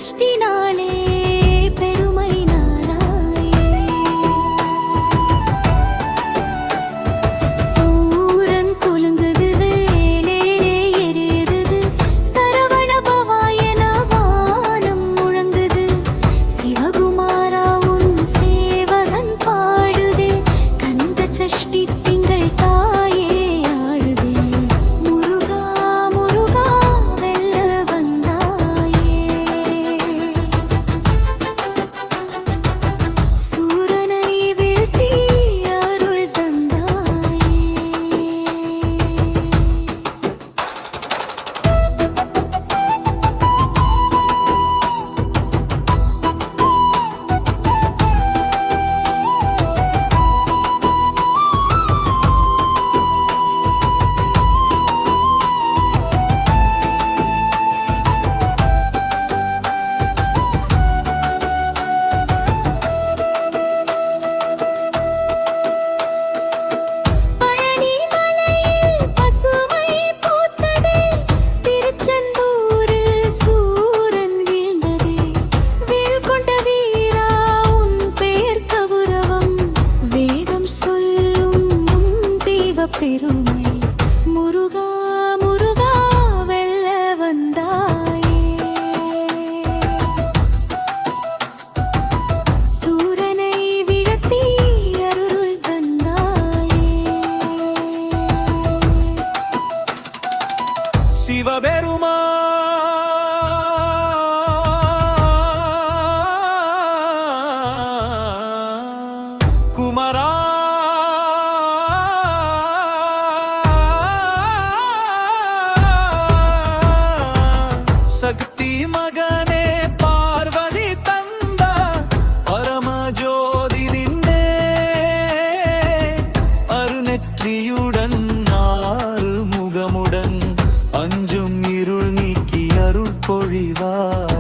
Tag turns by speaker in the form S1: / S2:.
S1: சஷ்டி நாளே பெருமை நாளாயே. சூரன் குலுங்குது வேலே எரியுது சரவண பவாயன வானம் முழங்குது. சிவகுமாரா உன் சேவகன் பாடுதே கந்த சஷ்டி திங்கள் தாயே ஆடுதே. முருகா முருகா வெல்ல வந்தாயே. சூரனை வீழ்த்தி அருள் தந்தாயே. பழனி மலையில் பசுமை பூத்ததே திருச்செந்தூரில் சூரன் வீழ்ந்ததே. வேல் கொண்ட வீரா உன் பெயர் கவுரவம் வேதம் சொல்லும் உன் தெய்வ பெருமை. முருகா முருகா வெல்ல வந்தாயே. சூரனை விழத்தி அருள் தந்தாயே.
S2: சிவபெருமா குமரா சக்தி மகனே பார்வதி தந்த பரமஜோதி நின்னே அருநெற்றியுடன் ஆறு முகமுடன் அஞ்சும் இருள் நீக்கி அருள் பொழிவார்.